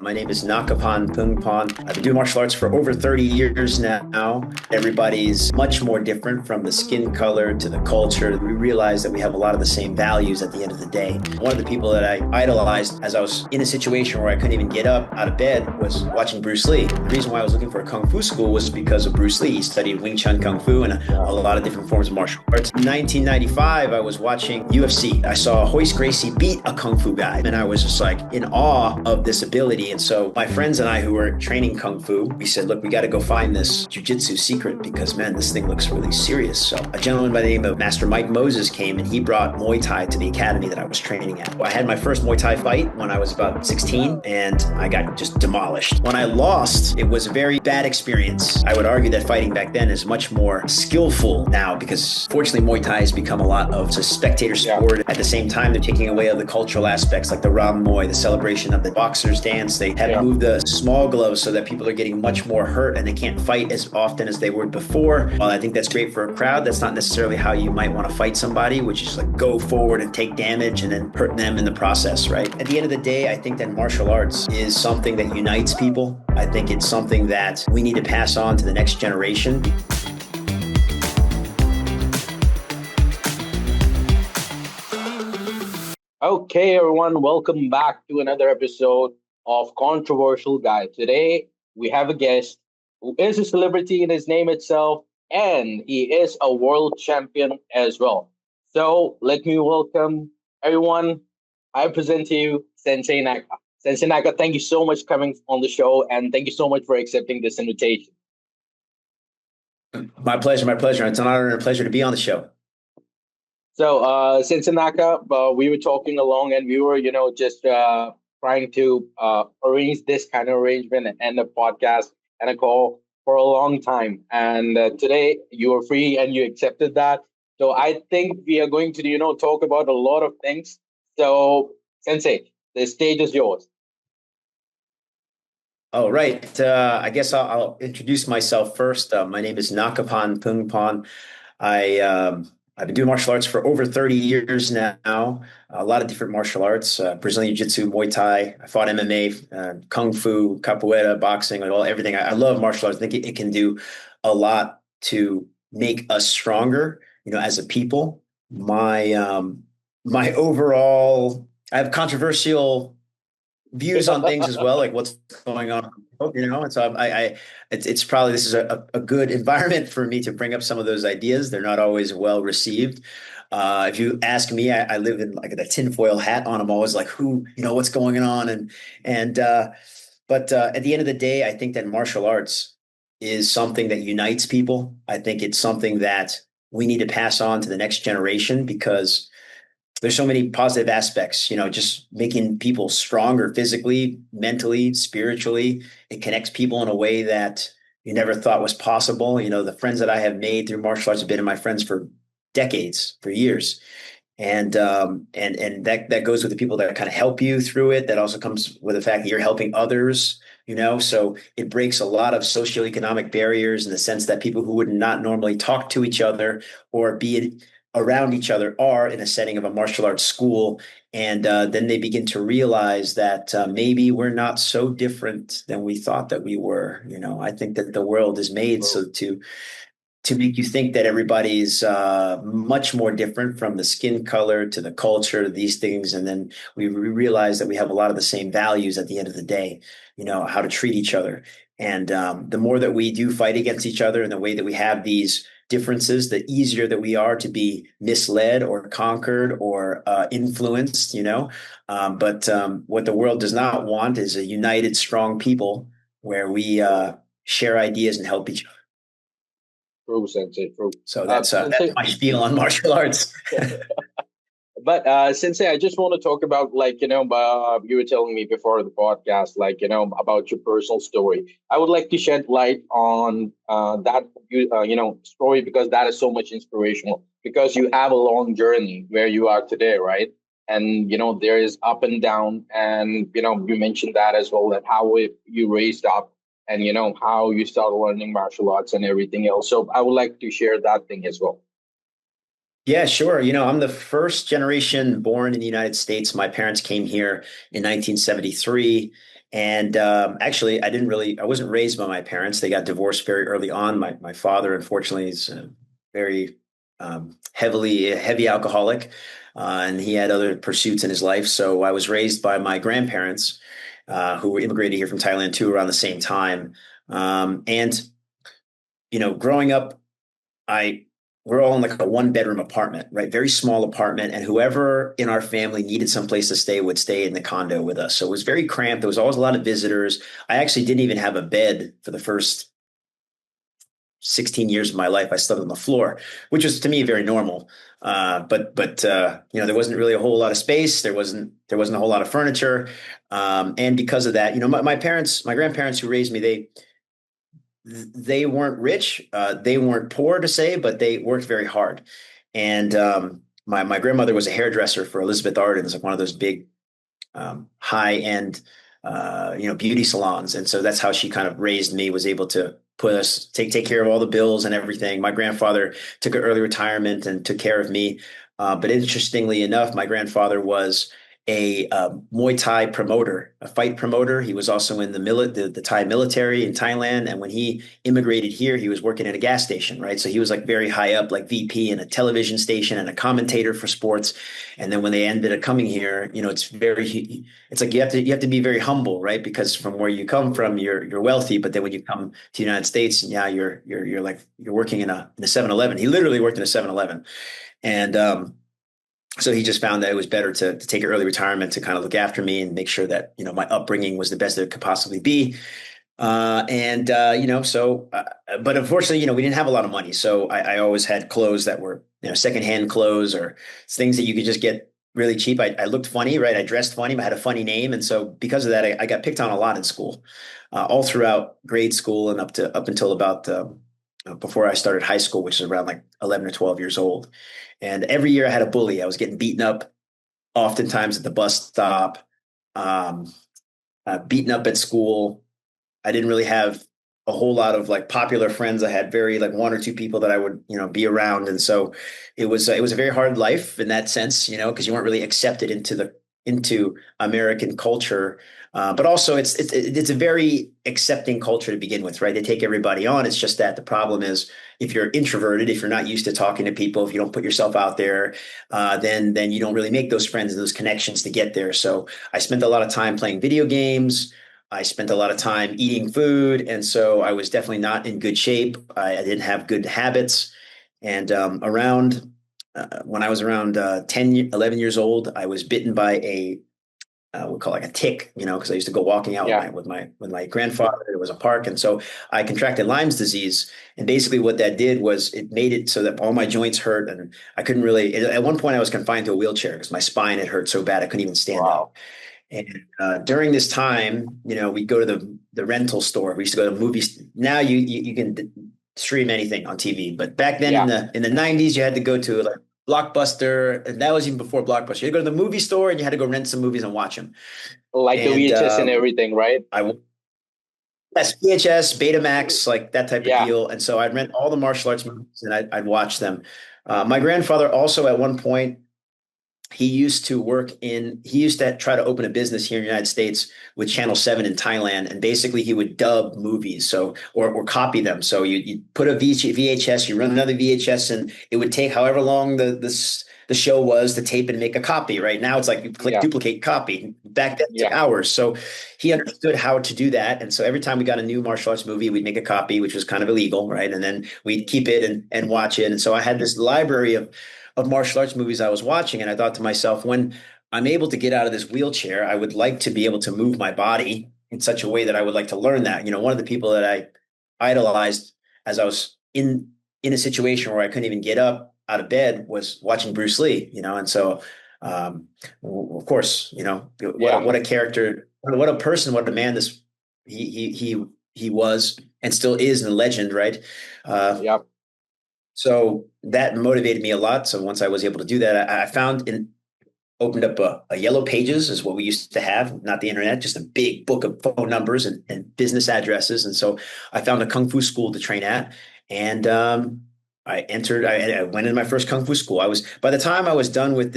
My name is Nakapan Phunjephorn. I've been doing martial arts for over 30 years now. Everybody's much more different, from the skin color to the culture. We realize that we have a lot of the same values at the end of the day. One of the people that I idolized as I was in a situation where I couldn't even get up out of bed was watching Bruce Lee. The reason why I was looking for a Kung Fu school was because of Bruce Lee. He studied Wing Chun Kung Fu and a lot of different forms of martial arts. In 1995, I was watching UFC. I saw Hoist Gracie beat a Kung Fu guy, and I was just like in awe of this ability. And so my friends and I who were training Kung Fu, we said, look, we got to go find this Jiu-Jitsu secret because, man, this thing looks really serious. So a gentleman by the name of Master Mike Moses came, and he brought Muay Thai to the academy that I was training at. I had my first Muay Thai fight when I was about 16, and I got just demolished. When I lost, it was a very bad experience. I would argue that fighting back then is much more skillful now because, fortunately, Muay Thai has become a lot of a spectator sport. At the same time, they're taking away other cultural aspects like the Ram Muay, the celebration of the boxer's dance. They have moved the small gloves so that people are getting much more hurt and they can't fight as often as they would before. While I think that's great for a crowd, that's not necessarily how you might want to fight somebody, which is like go forward and take damage and then hurt them in the process, right? At the end of the day, I think that martial arts is something that unites people. I think it's something that we need to pass on to the next generation. Okay, everyone, welcome back to another episode of Controversial Guy. Today, we have a guest who is a celebrity in his name itself, and he is a world champion as well. So, let me welcome everyone. I present to you Sensei Naka. Sensei Naka, thank you so much for coming on the show, and thank you so much for accepting this invitation. My pleasure, my pleasure. It's an honor and a pleasure to be on the show. So, Sensei Naka, we were talking along and we were, just trying to arrange this kind of arrangement and a podcast and a call for a long time. And today you were free and you accepted that. So I think we are going to, talk about a lot of things. So, Sensei, the stage is yours. Oh, right. I guess I'll introduce myself first. My name is Nakapan Phunjephorn. I've been doing martial arts for over 30 years now, a lot of different martial arts, Brazilian Jiu-Jitsu, Muay Thai. I fought MMA, Kung Fu, Capoeira, boxing, everything. I love martial arts. I think it can do a lot to make us stronger, as a people. My overall, I have controversial views on things as well, like what's going on, and so it's probably, this is a good environment for me to bring up some of those ideas. They're not always well received. If you ask me, I live in like a tinfoil hat on. I'm always like, what's going on? But at the end of the day, I think that martial arts is something that unites people. I think it's something that we need to pass on to the next generation because there's so many positive aspects, just making people stronger physically, mentally, spiritually. It connects people in a way that you never thought was possible. The friends that I have made through martial arts have been my friends for decades, for years. And that goes with the people that kind of help you through it. That also comes with the fact that you're helping others, so it breaks a lot of socioeconomic barriers in the sense that people who would not normally talk to each other or be around each other are in a setting of a martial arts school. And then they begin to realize that maybe we're not so different than we thought that we were. I think that the world is made so to make you think that everybody's much more different, from the skin color to the culture to these things. And then we realize that we have a lot of the same values at the end of the day, how to treat each other. And the more that we do fight against each other and the way that we have these differences, the easier that we are to be misled or conquered or influenced, But what the world does not want is a united, strong people where we share ideas and help each other. True, Sensei, true. So that's my spiel on martial arts. But Sensei, I just want to talk about, you were telling me before the podcast, about your personal story. I would like to shed light on story, because that is so much inspirational. Because you have a long journey where you are today, right? And there is up and down, and you mentioned that as well, that you raised up, and how you started learning martial arts and everything else. So I would like to share that thing as well. Yeah, sure. I'm the first generation born in the United States. My parents came here in 1973. And actually, I wasn't raised by my parents. They got divorced very early on. My father, unfortunately, is very heavy alcoholic, and he had other pursuits in his life. So I was raised by my grandparents, who were immigrated here from Thailand too around the same time. And growing up, I we're all in like a one bedroom apartment, right? Very small apartment. And whoever in our family needed some place to stay would stay in the condo with us. So it was very cramped. There was always a lot of visitors. I actually didn't even have a bed for the first 16 years of my life. I slept on the floor, which was to me very normal. But there wasn't really a whole lot of space. There wasn't a whole lot of furniture. And because of that, my grandparents who raised me, they weren't rich. They weren't poor to say, but they worked very hard. And my grandmother was a hairdresser for Elizabeth Arden. It's like one of those big high end beauty salons. And so that's how she kind of raised me, was able to put us take care of all the bills and everything. My grandfather took an early retirement and took care of me. But interestingly enough, my grandfather was a Muay Thai promoter, a fight promoter. He was also in the Thai military in Thailand. And when he immigrated here, he was working at a gas station, right? So he was like very high up, like VP in a television station and a commentator for sports. And then when they ended up coming here, it's like you have to be very humble, right? Because from where you come from, you're wealthy, but then when you come to the United States, yeah, you're working in a 7-Eleven. He literally worked in a 7-Eleven. And so he just found that it was better to take an early retirement to kind of look after me and make sure that my upbringing was the best that it could possibly be. But unfortunately, we didn't have a lot of money. So I always had clothes that were, secondhand clothes or things that you could just get really cheap. I looked funny, right? I dressed funny, I had a funny name. And so because of that, I got picked on a lot in school, all throughout grade school and up until about, before I started high school, which is around like 11 or 12 years old. And every year I had a bully. I was getting beaten up oftentimes at the bus stop, um, beaten up at school. I didn't really have a whole lot of like popular friends. I had very like one or two people that I would, be around. And so it was a very hard life in that sense, because you weren't really accepted into American culture. But also it's a very accepting culture to begin with, right? They take everybody on. It's just that the problem is if you're introverted, if you're not used to talking to people, if you don't put yourself out there, then you don't really make those friends and those connections to get there. So I spent a lot of time playing video games. I spent a lot of time eating food. And so I was definitely not in good shape. I didn't have good habits. And when I was around 10, 11 years old, I was bitten by we'll call it like a tick, because I used to go walking out Yeah. with my grandfather. It was a park. And so I contracted Lyme's disease. And basically what that did was it made it so that all my joints hurt. And I couldn't really, at one point I was confined to a wheelchair because my spine had hurt so bad I couldn't even stand up. Wow. And during this time, we'd go to the rental store. We used to go to movies. Now you can stream anything on TV, but back then in Yeah. the 90s, you had to go to like Blockbuster, and that was even before Blockbuster. You had to go to the movie store and you had to go rent some movies and watch them. Like the And VHS and everything, right? I yes, VHS, Betamax, like that type of Yeah. deal. And so I'd rent all the martial arts movies and I'd watch them. My grandfather also at one point he used to try to open a business here in the United States with Channel 7 in Thailand. And basically he would dub movies, or copy them. So you put a VHS, you run another VHS, and it would take however long the show was to tape and make a copy. Right now it's like you click Yeah. duplicate copy. Back then it took Yeah. hours. So he understood how to do that. And so every time we got a new martial arts movie, we'd make a copy, which was kind of illegal, right? And then we'd keep it and watch it. And so I had this library of martial arts movies I was watching. And I thought to myself, when I'm able to get out of this wheelchair, I would like to be able to move my body in such a way that I would like to learn that. One of the people that I idolized as I was in a situation where I couldn't even get up out of bed was watching Bruce Lee, and so of course, Yeah. what a character, what a person, what a man he was and still is a legend, right? Uh, Yep. so that motivated me a lot. So once I was able to do that, I found and opened up a yellow pages is what we used to have, not the internet, just a big book of phone numbers and business addresses. And so I found a Kung Fu school to train at. And I went in my first Kung Fu school. By the time I was done with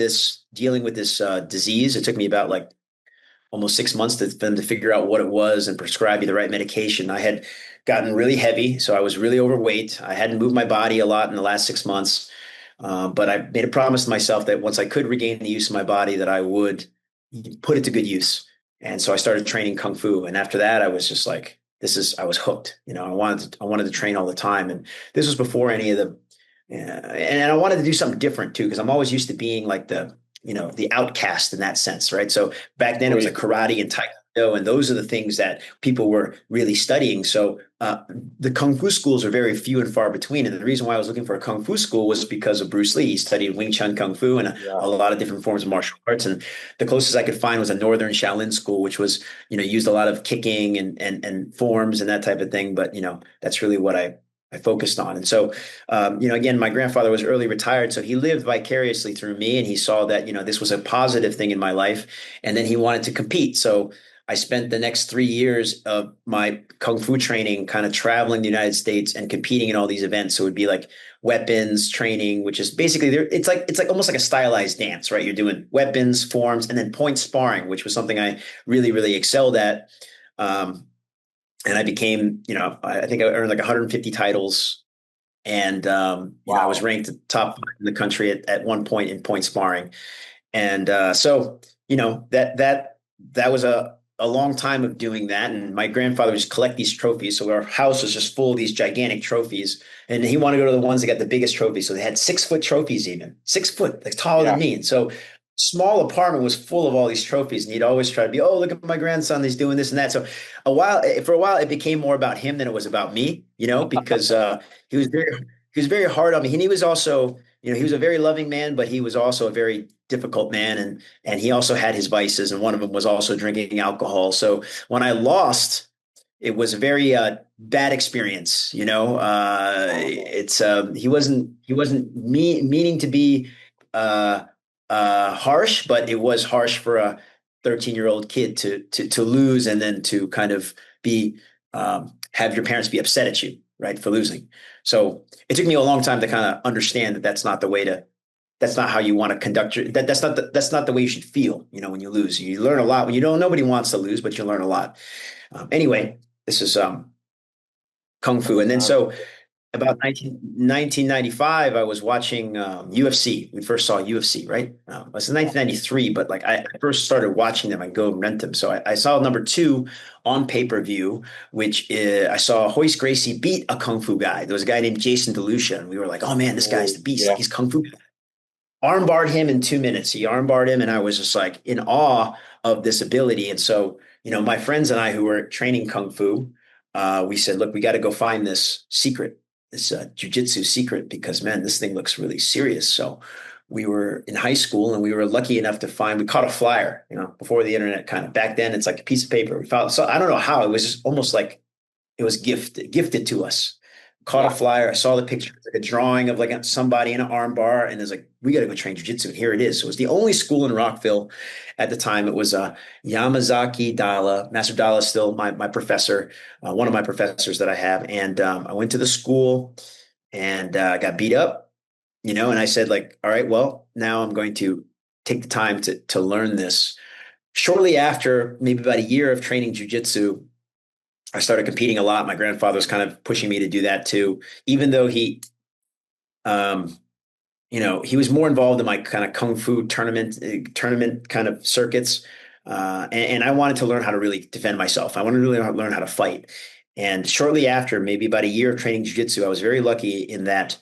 dealing with this disease, it took me about like almost 6 months for them to figure out what it was and prescribe you the right medication. I had gotten really heavy, so I was really overweight. I hadn't moved my body a lot in the last 6 months, but I made a promise to myself that once I could regain the use of my body, that I would put it to good use. And so I started training kung fu, and after that, I was just like, I was hooked. I wanted to train all the time, and this was before any of the yeah, and I wanted to do something different too, because I'm always used to being like the outcast in that sense, right? So back then it was like Agree. karate and taekwondo, and those are the things that people were really studying. So the kung fu schools are very few and far between. And the reason why I was looking for a kung fu school was because of Bruce Lee. He studied Wing Chun Kung Fu and Yeah. a lot of different forms of martial arts. And the closest I could find was a Northern Shaolin school, which was, used a lot of kicking and forms and that type of thing. But that's really what I focused on. And so, again, my grandfather was early retired, so he lived vicariously through me, and he saw that, this was a positive thing in my life. And then he wanted to compete. So I spent the next 3 years of my kung fu training kind of traveling the United States and competing in all these events. So it would be like weapons training, which is basically there. It's like almost like a stylized dance, right? You're doing weapons, forms, and then point sparring, which was something I really, really excelled at. Um, and I became, I think I earned like 150 titles, and I was Wow. ranked top five in the country at one point in point sparring. And so, that was a long time of doing that. And my grandfather would just collect these trophies. So our house was just full of these gigantic trophies. And he wanted to go to the ones that got the biggest trophies. So they had 6 foot trophies, even 6 foot, like taller than Yeah. me. And so small apartment was full of all these trophies. And he'd always try to be, oh, look at my grandson. He's doing this and that. So for a while, it became more about him than it was about me, because he was very, he was very hard on me. And he was also, he was a very loving man, but he was also a very difficult man, and he also had his vices, and one of them was also drinking alcohol. So when I lost, it was a very bad experience. It's he wasn't meaning to be uh, harsh, but it was harsh for a 13-year-old kid to lose, and then to kind of be have your parents be upset at you, right, for losing. So it took me a long time to kind of understand that that's not how you want to conduct that's not the way you should feel, when you lose. You learn a lot when you don't. Nobody wants to lose, but you learn a lot. Anyway, this is kung fu. And then so Understood. about 1995, I was watching UFC. We first saw UFC, right? It was in Yeah. 1993, but like I first started watching them. I go rent them. So I saw number two on pay-per-view, which I saw Hoist Gracie beat a kung fu guy. There was a guy named Jason DeLucia, and we were like, oh man, this guy's Oh, the beast. Like, yeah. he's kung fu. Armbarred him in 2 minutes. He armbarred him, and I was just like in awe of this ability. And so, my friends and I who were training kung fu, we said, look, we got to go find this secret, this jujitsu secret, because man, this thing looks really serious. So we were in high school, and we were lucky enough to we caught a flyer, before the internet. Kind of back then, it's like a piece of paper. We found, so I don't know how, it was just almost like it was gifted to us. Caught a Yeah. flyer. I saw the picture, like a drawing of like somebody in an arm bar, and it's like, we got to go train jujitsu. And here it is. So it was the only school in Rockville at the time. It was Yamazaki Dala. Master Dala is still my professor, one of my professors that I have. And I went to the school, and got beat up, and I said, like, all right, well, now I'm going to take the time to learn this. Shortly after, maybe about a year of training jujitsu, I started competing a lot. My grandfather was kind of pushing me to do that too, even though um, he was more involved in my kind of kung fu tournament kind of circuits. And I wanted to learn how to really defend myself. I wanted to really learn how to fight. And shortly after, maybe about a year of training jiu-jitsu, I was very lucky in that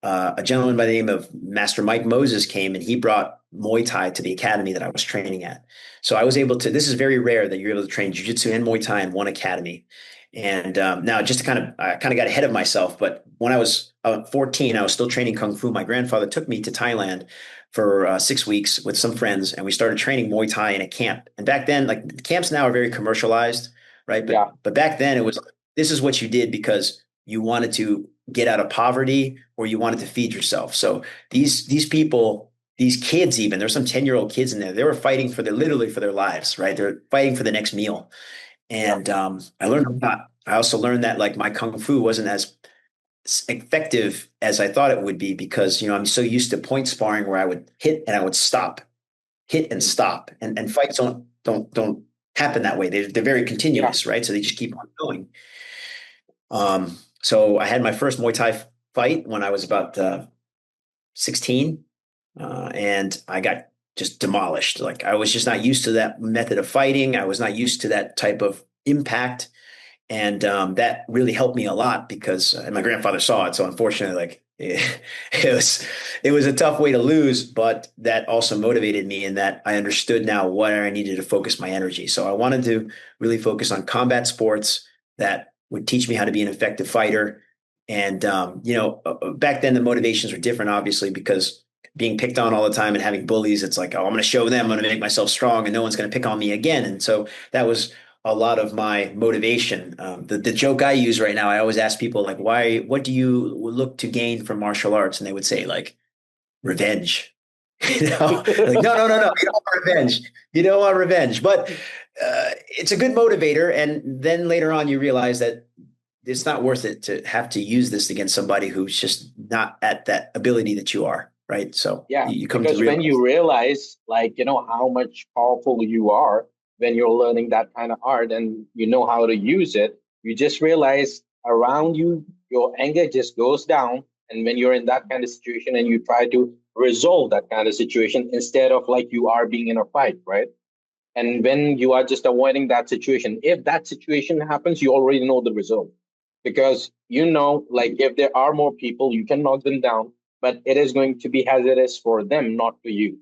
a gentleman by the name of Master Mike Moses came, and he brought Muay Thai to the academy that I was training at. So I was able to, this is very rare that you're able to train jiu-jitsu and Muay Thai in one academy. And now, just to I kind of got ahead of myself, but when I was 14, I was still training Kung Fu. My grandfather took me to Thailand for 6 weeks with some friends, and we started training Muay Thai in a camp. And back then, like, the camps now are very commercialized, right? But Yeah. but back then it was, this is what you did because you wanted to get out of poverty, or you wanted to feed yourself. So these people, these kids, even there's some 10-year-old kids in there. They were fighting for literally for their lives, right? They're fighting for the next meal. Yeah. And I learned a lot. I also learned that, like, my kung fu wasn't as effective as I thought it would be, because I'm so used to point sparring where I would hit and I would stop, hit and Mm. stop, and fights don't happen that way. They're very Yeah. continuous, right? So they just keep on going. So I had my first Muay Thai fight when I was about 16, and I got just demolished. Like I was just not used to that method of fighting. I was not used to that type of impact, and that really helped me a lot because and my grandfather saw it. So unfortunately, like it was a tough way to lose, but that also motivated me in that I understood now where I needed to focus my energy. So I wanted to really focus on combat sports that would teach me how to be an effective fighter. And back then the motivations were different, obviously, because being picked on all the time and having bullies, it's like, oh, I'm going to show them, I'm going to make myself strong, and no one's going to pick on me again. And so that was a lot of my motivation. The joke I use right now, I always ask people like, what do you look to gain from martial arts? And they would say like revenge. Like, no, no, no, no. You don't want revenge. You don't want revenge. But it's a good motivator. And then later on, you realize that it's not worth it to have to use this against somebody who's just not at that ability that you are. Right. So Yeah, you come to because when realize. you realize, like, how much powerful you are when you're learning that kind of art and you know how to use it, you just realize around you, your anger just goes down. And when you're in that kind of situation and you try to resolve that kind of situation instead of like you are being in a fight, right? And when you are just avoiding that situation, if that situation happens, you already know the result because like if there are more people, you can knock them down, but it is going to be hazardous for them, not for you.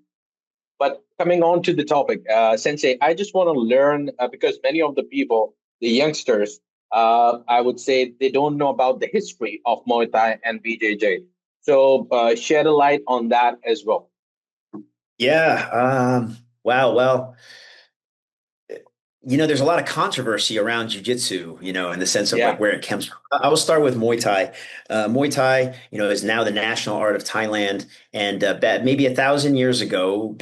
But coming on to the topic, Sensei, I just want to learn because many of the people, the youngsters, I would say they don't know about the history of Muay Thai and BJJ. So shed a light on that as well. Yeah. Wow. Well, there's a lot of controversy around jiu-jitsu, in the sense of like Yeah. where it comes from. I will start with Muay Thai. Muay Thai, is now the national art of Thailand. And maybe 1,000 years ago,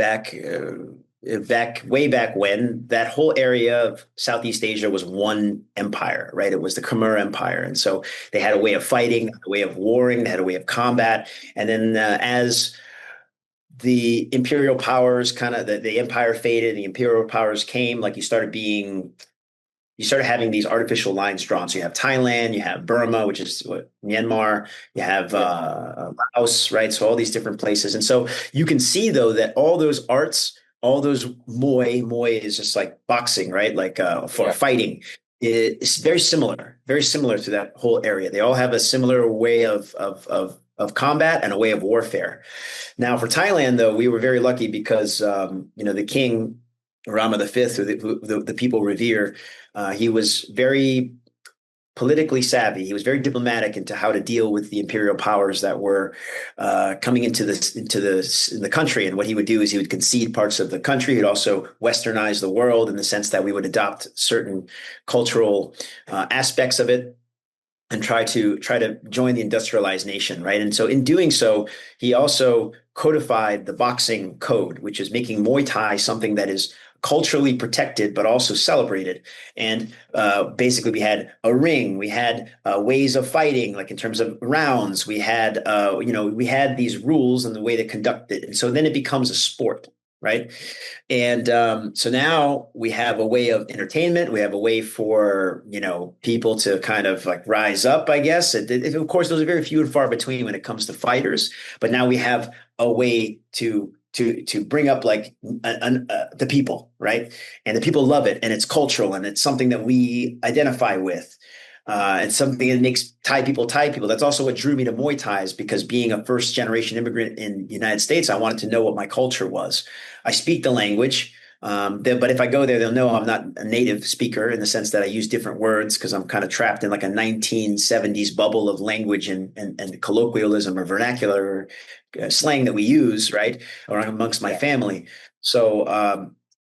way back when, that whole area of Southeast Asia was one empire, right? It was the Khmer Empire. And so they had a way of fighting, a way of warring, they had a way of combat. And then as the imperial powers the empire faded, the imperial powers came, like you started having these artificial lines drawn. So you have Thailand, you have Burma, which is Myanmar, you have Yeah. Laos, right? So all these different places. And so you can see though that all those arts, all those Muay is just like boxing, right? Like for Yeah. fighting. It's very similar to that whole area. They all have a similar way of combat and a way of warfare. Now, for Thailand, though, we were very lucky because the king Rama V, who the people revere, he was very politically savvy. He was very diplomatic into how to deal with the imperial powers that were coming in the country. And what he would do is he would concede parts of the country. He'd also westernize the world in the sense that we would adopt certain cultural aspects of it and try to join the industrialized nation, right? And so in doing so, he also codified the boxing code, which is making Muay Thai something that is culturally protected but also celebrated. And basically, we had a ring, we had ways of fighting, like in terms of rounds, we had these rules and the way to conduct it, and so then it becomes a sport. Right. And so now we have a way of entertainment. We have a way for, people to kind of like rise up, I guess. Of course, those are very few and far between when it comes to fighters. But now we have a way to bring up like the people, right? And the people love it, and it's cultural, and it's something that we identify with. And something that makes Thai people. That's also what drew me to Muay Thai, is because being a first generation immigrant in the United States, I wanted to know what my culture was. I speak the language, but if I go there, they'll know I'm not a native speaker in the sense that I use different words because I'm kind of trapped in like a 1970s bubble of language and colloquialism or vernacular or slang that we use, right, or amongst my Yeah. family. So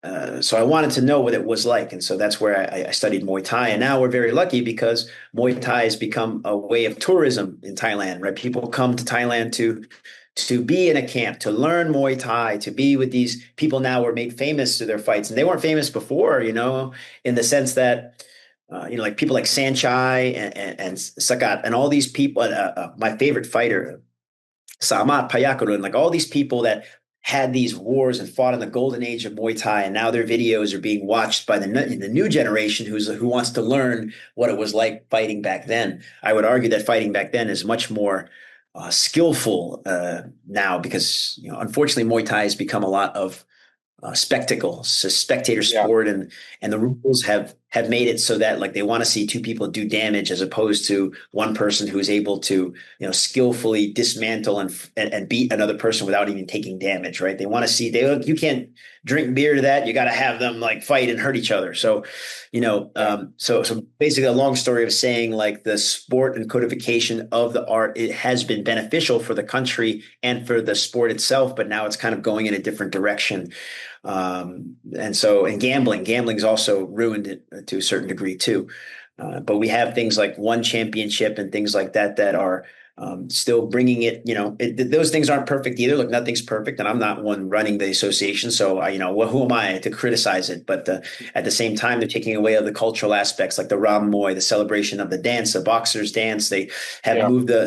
I wanted to know what it was like. And so that's where I studied Muay Thai. And now we're very lucky because Muay Thai has become a way of tourism in Thailand, right? People come to Thailand to be in a camp, to learn Muay Thai, to be with these people now who are made famous through their fights. And they weren't famous before, in the sense that, like people like Sanchai and Sagat and all these people, my favorite fighter, Samat Payakuru, and like all these people that had these wars and fought in the golden age of Muay Thai, and now their videos are being watched by the new generation who wants to learn what it was like fighting back then. I would argue that fighting back then is much more skillful now because unfortunately Muay Thai has become a lot of spectacle, so spectator Yeah, sport, and the rules have made it so that like they want to see two people do damage as opposed to one person who is able to skillfully dismantle and beat another person without even taking damage. Right? They want to see you can't drink beer to that. You got to have them like fight and hurt each other. So, yeah, so basically a long story of saying like the sport and codification of the art, it has been beneficial for the country and for the sport itself, but now it's kind of going in a different direction. And gambling's also ruined it to a certain degree too. But we have things like one championship and things like that that are still bringing it. Those things aren't perfect either. Look, nothing's perfect, and I'm not one running the association, so who am I to criticize it? But at the same time, they're taking away other cultural aspects like the Ram Moy, the celebration of the dance, the boxers dance. They have yeah. moved the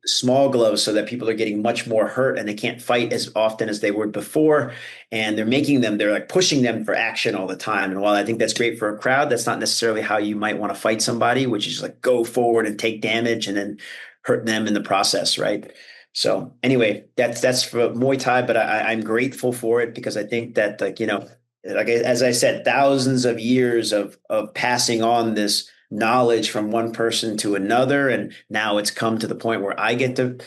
small gloves so that people are getting much more hurt and they can't fight as often as they were before. And they're like pushing them for action all the time. And while I think that's great for a crowd, that's not necessarily how you might want to fight somebody, which is like go forward and take damage and then hurt them in the process, right? So anyway, that's for Muay Thai, but I'm grateful for it because I think that like as I said, thousands of years of passing on this knowledge from one person to another, and now it's come to the point where I get to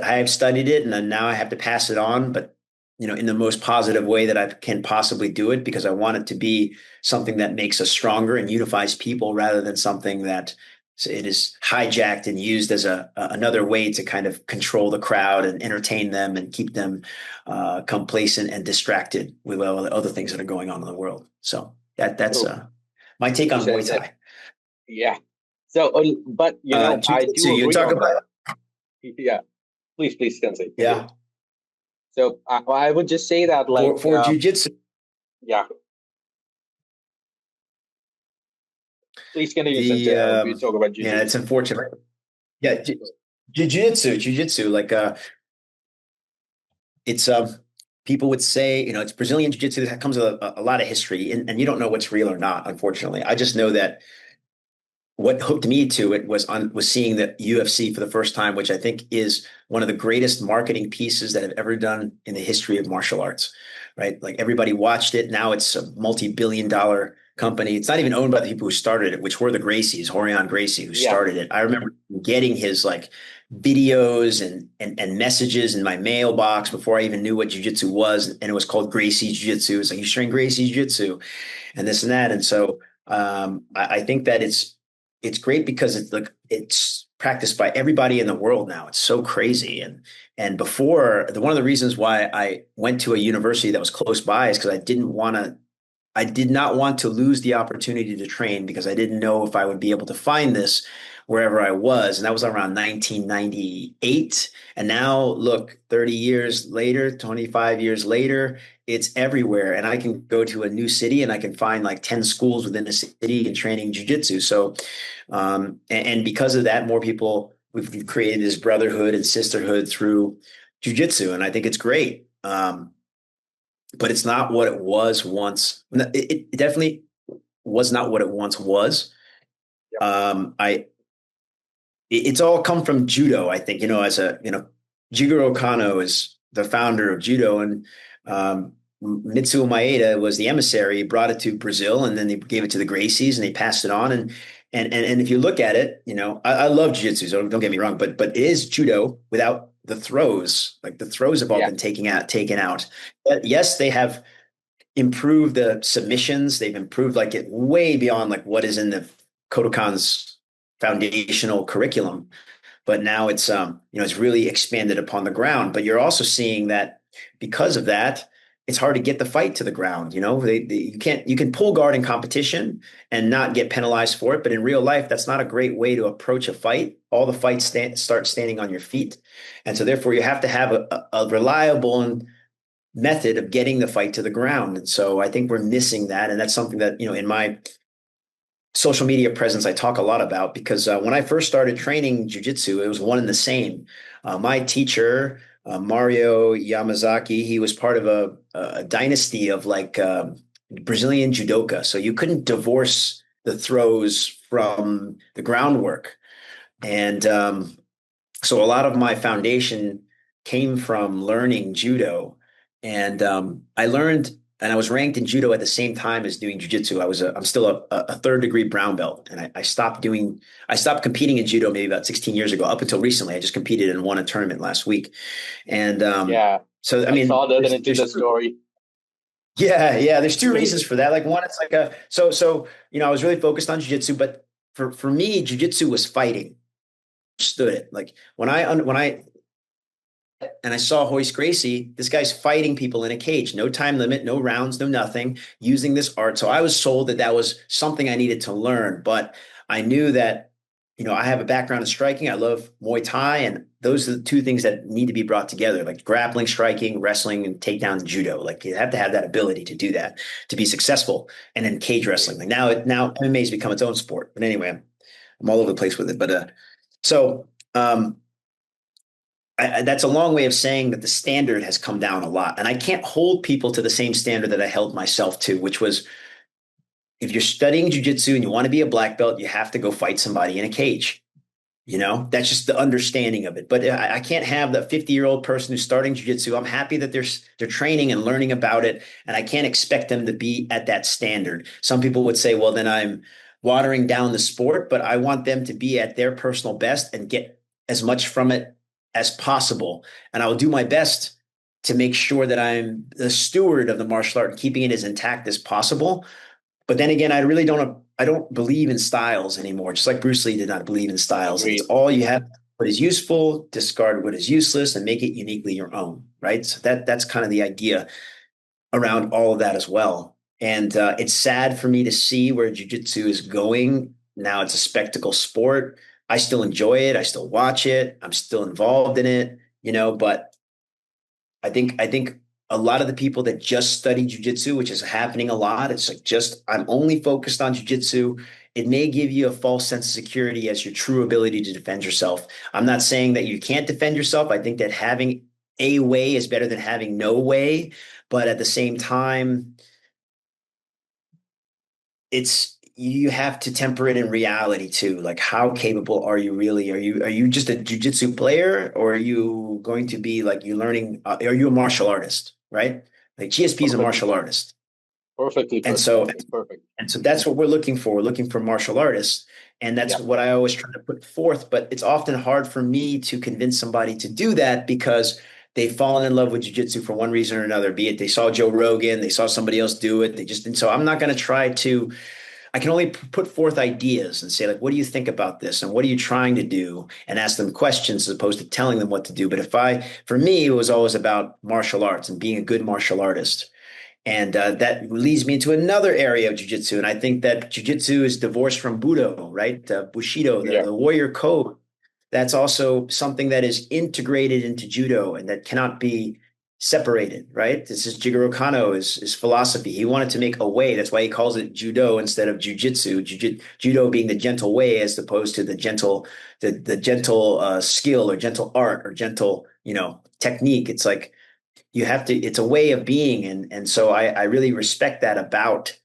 I have studied it, and then now I have to pass it on, but in the most positive way that I can possibly do it because I want it to be something that makes us stronger and unifies people rather than something that it is hijacked and used as another way to kind of control the crowd and entertain them and keep them complacent and distracted with all the other things that are going on in the world. So that's True. my take True, on Muay Sensei. Thai. Yeah. So, but I Jiu-Jitsu, do you agree talk on that. about Yeah. Please, Sensei, continue. yeah So I would just say that, like, for Jiu-Jitsu. yeah. Please continue, Sensei. The We talk about Yeah, it's Jiu-Jitsu. unfortunate. Yeah, jiu-jitsu, it's people would say, it's Brazilian jiu-jitsu that comes with a lot of history, and you don't know what's real or not, unfortunately. I just know that what hooked me to it was seeing the UFC for the first time, which I think is one of the greatest marketing pieces that have ever done in the history of martial arts, right? Like everybody watched it. Now it's a multi-billion dollar company. It's not even owned by the people who started it, which were the Gracies, Horion Gracie, who Yeah. started it. I remember getting his like videos and messages in my mailbox before I even knew what jiu-jitsu was. And it was called Gracie Jiu-Jitsu. It's like, you train Gracie Jiu-Jitsu and this and that. And so I think that it's great because it's like it's practiced by everybody in the world now. It's so crazy. And before, one of the reasons why I went to a university that was close by is because I did not want to lose the opportunity to train because I didn't know if I would be able to find this wherever I was. And that was around 1998. And now look, 30 years later, 25 years later, it's everywhere. And I can go to a new city and I can find like 10 schools within a city and training jujitsu. So, and because of that, more people, we've created this brotherhood and sisterhood through jujitsu. And I think it's great. But it's not what it was once. It definitely was not what it once was. Yeah. It's all come from judo. I think Jigoro Kano is the founder of judo, and Mitsuo Maeda was the emissary. He brought it to Brazil, and then they gave it to the Gracies, and they passed it on. And if you look at it, I love jiu-jitsu. So don't get me wrong, but it is judo without the throws. Like the throws have all Yeah. been taken out. But yes, they have improved the submissions. They've improved like it way beyond like what is in the Kodokan's foundational curriculum. But now it's really expanded upon the ground. But you're also seeing that because of that, it's hard to get the fight to the ground. You can pull guard in competition and not get penalized for it. But in real life, that's not a great way to approach a fight. All the fights start standing on your feet. And so therefore you have to have a reliable method of getting the fight to the ground. And so I think we're missing that. And that's something that, in my social media presence, I talk a lot about because when I first started training jujitsu, it was one and the same. My teacher Mario Yamazaki. He was part of a dynasty of like Brazilian judoka. So you couldn't divorce the throws from the groundwork. And so a lot of my foundation came from learning judo, and I learned, and I was ranked in judo at the same time as doing jujitsu. I'm still a third degree brown belt, and I stopped competing in judo maybe about 16 years ago. Up until recently, I just competed and won a tournament last week, and Yeah, so I I mean, saw that into the story. yeah, there's two reasons for that. Like one, it's like I was really focused on jujitsu, but for me, jujitsu was fighting. Understood it. Like when I saw Hoist Gracie, this guy's fighting people in a cage, no time limit, no rounds, no nothing, using this art. So I was sold that that was something I needed to learn. But I knew that, I have a background in striking. I love Muay Thai, and those are the two things that need to be brought together, like grappling, striking, wrestling, and takedown judo. Like you have to have that ability to do that to be successful. And then cage wrestling. Like now MMA has become its own sport. But anyway, I'm all over the place with it. But so that's a long way of saying that the standard has come down a lot. And I can't hold people to the same standard that I held myself to, which was if you're studying jujitsu and you want to be a black belt, you have to go fight somebody in a cage. That's just the understanding of it. But I can't have the 50-year-old person who's starting jujitsu. I'm happy that they're training and learning about it, and I can't expect them to be at that standard. Some people would say, well, then I'm watering down the sport, but I want them to be at their personal best and get as much from it as possible. And I will do my best to make sure that I'm the steward of the martial art and keeping it as intact as possible. But then again, I don't believe in styles anymore. Just like Bruce Lee did not believe in styles. And it's Agreed. all you have, what is useful, discard what is useless, and make it uniquely your own. Right. So that's kind of the idea around all of that as well. And it's sad for me to see where jujitsu is going. Now it's a spectacle sport. I still enjoy it. I still watch it. I'm still involved in it, but I think a lot of the people that just study jujitsu, which is happening a lot, it's like just I'm only focused on jujitsu. It may give you a false sense of security as your true ability to defend yourself. I'm not saying that you can't defend yourself. I think that having a way is better than having no way, but at the same time, it's you have to temper it in reality too. Like how capable are you really? Are you just a jujitsu player, or are you going to be like you learning? Are you a martial artist? Right? Like GSP is a Perfectly martial put. artist, Perfectly and put. so Perfect. and so that's what we're looking for. We're looking for martial artists, and that's Yeah. what I always try to put forth. But it's often hard for me to convince somebody to do that because they've fallen in love with jujitsu for one reason or another. Be it they saw Joe Rogan, they saw somebody else do it. They just and so I'm not going to try to I can only put forth ideas and say, like, what do you think about this? And what are you trying to do? And ask them questions as opposed to telling them what to do. But for me, it was always about martial arts and being a good martial artist. And that leads me into another area of jujitsu. And I think that jujitsu is divorced from Budo, right? Bushido, Yeah. the warrior code. That's also something that is integrated into judo and that cannot be separated, right? This is Jigoro Kano, his philosophy. He wanted to make a way. That's why he calls it judo instead of jujitsu. Judo being the gentle way as opposed to the gentle skill or gentle art or gentle, technique. It's like you have to, it's a way of being. And so I really respect that about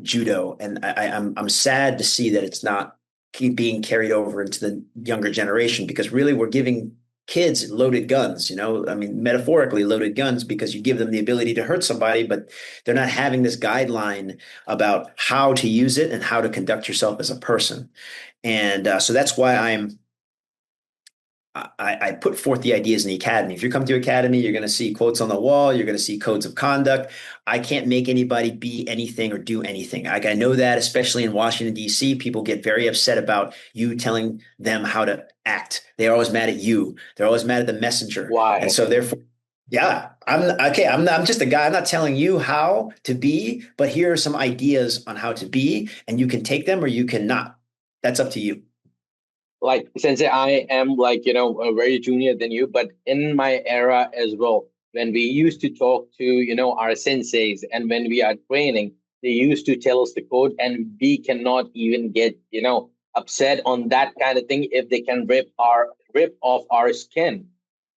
judo. And I'm sad to see that it's not keep being carried over into the younger generation because really we're giving kids loaded guns, I mean, metaphorically loaded guns because you give them the ability to hurt somebody, but they're not having this guideline about how to use it and how to conduct yourself as a person. And so that's why I put forth the ideas in the academy. If you come to academy, you're going to see quotes on the wall. You're going to see codes of conduct. I can't make anybody be anything or do anything. Like I know that, especially in Washington, D.C., people get very upset about you telling them how to act. They're always mad at you. They're always mad at the messenger. And Why? so therefore, yeah, I'm just a guy. I'm not telling you how to be, but here are some ideas on how to be, and you can take them or you cannot. That's up to you. Like Sensei, I am like, very junior than you, but in my era as well, when we used to talk to, our senseis and when we are training, they used to tell us the code and we cannot even get, upset on that kind of thing if they can rip off our skin.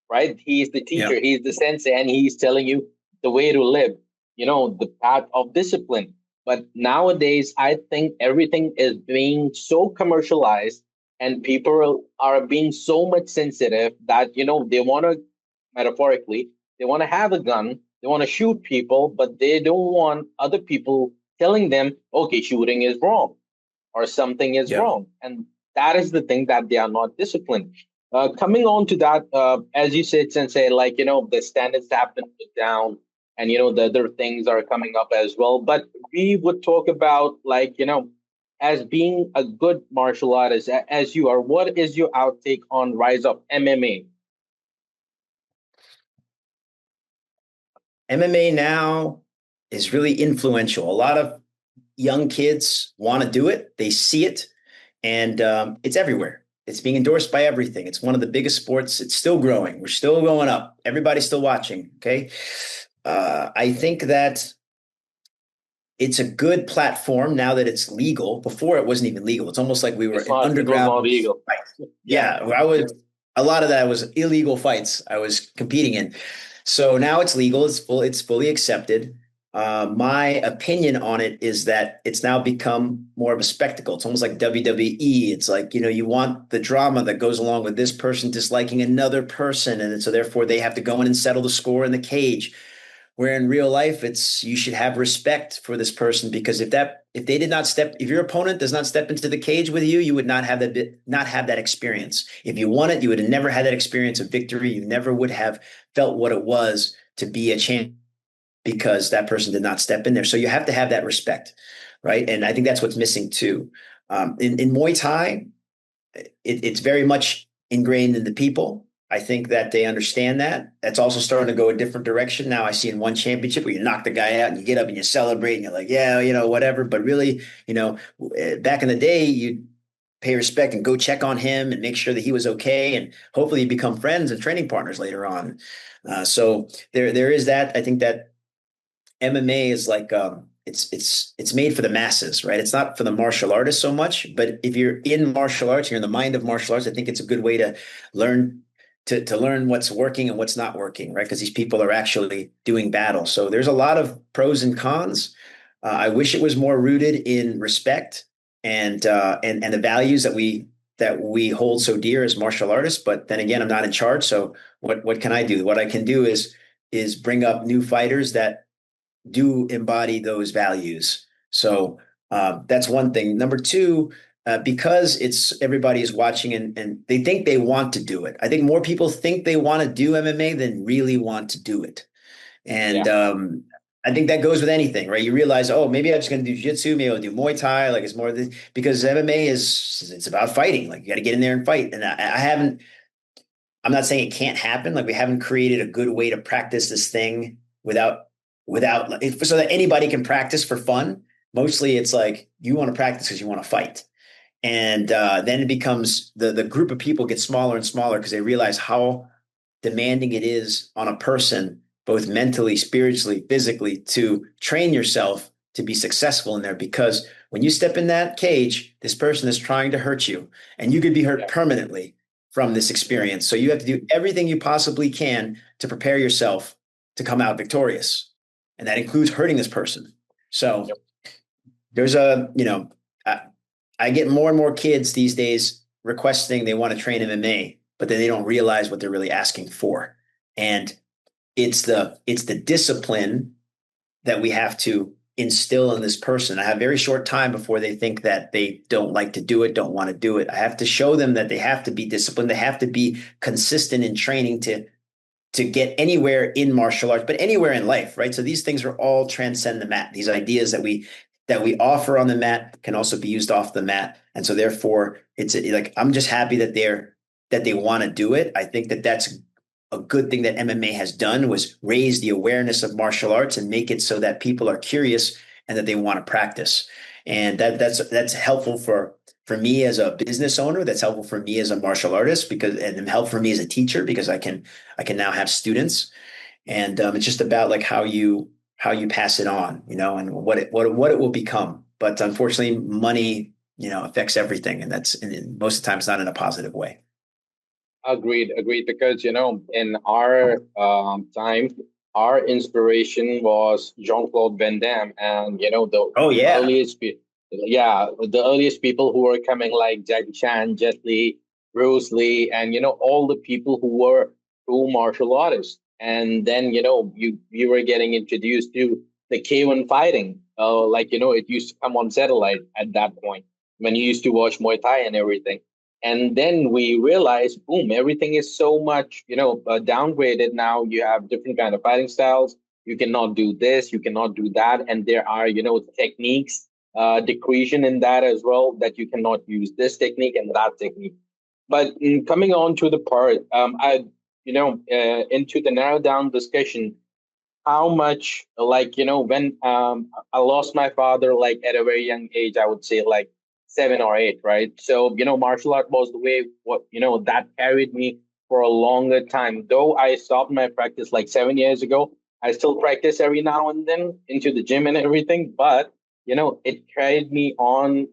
right? He's the Yeah. teacher, he's the sensei, and he's telling you the way to live, the path of discipline. But nowadays, I think everything is being so commercialized, and people are being so much sensitive that, they want to, metaphorically, they want to have a gun, they want to shoot people, but they don't want other people telling them, okay, shooting is wrong or something is Yeah. wrong. And that is the thing, that they are not disciplined. Coming on to that, as you said, Sensei, like, the standards have been put down, and, the other things are coming up as well. But we would talk about, like, as being a good martial artist, as you are, what is your outtake on rise of MMA? MMA now is really influential. A lot of young kids want to do it. They see it, and it's everywhere. It's being endorsed by everything. It's one of the biggest sports. It's still growing. We're still going up. Everybody's still watching. Okay. I think that it's a good platform now that it's legal. Before it wasn't even legal. It's almost like we were in It was not underground illegal. fights. Yeah. Yeah, I was a lot of that was illegal fights I was competing in. So now it's legal. It's fully accepted. My opinion on it is that it's now become more of a spectacle. It's almost like WWE. It's like, you want the drama that goes along with this person disliking another person. And so therefore they have to go in and settle the score in the cage. Where in real life, it's you should have respect for this person, because if your opponent does not step into the cage with you, you would not have that experience. If you won it, you would have never had that experience of victory. You never would have felt what it was to be a champion, because that person did not step in there. So you have to have that respect, right? And I think that's what's missing too. In Muay Thai, it's very much ingrained in the people. I think that they understand that. That's also starting to go a different direction. Now I see in one championship where you knock the guy out and you get up and you celebrate and you're like, yeah, whatever. But really, back in the day, you pay respect and go check on him and make sure that he was okay. And hopefully you become friends and training partners later on. So there is that. I think that MMA is like it's made for the masses, right? It's not for the martial artist so much, but if you're in martial arts, you're in the mind of martial arts, I think it's a good way to learn to learn what's working and what's not working, right? Because these people are actually doing battle. So there's a lot of pros and cons. I wish it was more rooted in respect and the values that we hold so dear as martial artists. But then again, I'm not in charge, so what can I do? What I can do is bring up new fighters that do embody those values. So that's one thing. Number two, because it's everybody is watching and they think they want to do it. I think more people think they want to do MMA than really want to do it. And Yeah. I think that goes with anything, right? You realize, oh, maybe I'm just going to do jiu-jitsu, maybe I'll do Muay Thai. Like it's more this, because MMA it's about fighting. Like you got to get in there and fight. And I'm not saying it can't happen. Like we haven't created a good way to practice this thing without so that anybody can practice for fun. Mostly it's like you want to practice because you want to fight. And then it becomes the group of people gets smaller and smaller because they realize how demanding it is on a person, both mentally, spiritually, physically, to train yourself to be successful in there. Because when you step in that cage, this person is trying to hurt you, and you could be hurt permanently from this experience. So you have to do everything you possibly can to prepare yourself to come out victorious. And that includes hurting this person. So there's I get more and more kids these days requesting they want to train MMA, but then they don't realize what they're really asking for. And it's the discipline that we have to instill in this person. I have very short time before they think that they don't like to do it, don't want to do it. I have to show them that they have to be disciplined. They have to be consistent in training to get anywhere in martial arts, but anywhere in life, right? So these things are all transcend the mat. These ideas that we offer on the mat can also be used off the mat. And so therefore it's like, I'm just happy that they want to do it. I think that that's a good thing that MMA has done, was raise the awareness of martial arts and make it so that people are curious and that they want to practice. And that's helpful for me as a business owner. That's helpful for me as a martial artist, and helpful for me as a teacher, because I can now have students. And it's just about like how you pass it on, and what it will become. But unfortunately, money, affects everything, and most of the time it's not in a positive way. Agreed, agreed. Because in our time, our inspiration was Jean-Claude Van Damme, and Oh yeah. yeah, the earliest people who were coming like Jackie Chan, Jet Li, Bruce Lee, and all the people who were true martial artists. And then you were getting introduced to the K1 fighting. Like it used to come on satellite at that point when you used to watch Muay Thai and everything. And then we realized, boom, everything is so much downgraded now. You have different kind of fighting styles. You cannot do this, you cannot do that, and there are techniques, decretion in that as well, that you cannot use this technique and that technique. But coming on to the part, I into the narrow down discussion, how much, like when I lost my father like at a very young age, I would say like 7 or 8, right? So martial art was the way, what that carried me for a longer time. Though I stopped my practice like 7 years ago, I still practice every now and then into the gym and everything. But it carried me on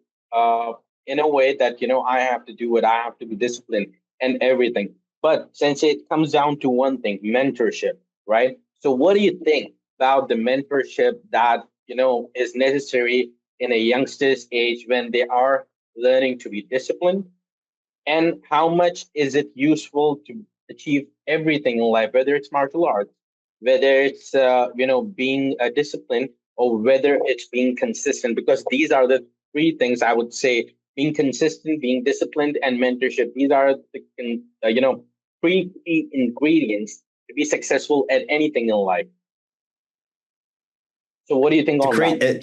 in a way that I have to do it, I have to be disciplined and everything. But since it comes down to one thing, mentorship, right? So what do you think about the mentorship that is necessary in a youngster's age when they are learning to be disciplined, and how much is it useful to achieve everything in life, whether it's martial arts, whether it's being disciplined, or whether it's being consistent? Because these are the three things I would say: being consistent, being disciplined, and mentorship. These are the three key ingredients to be successful at anything in life. So what do you think To on that? create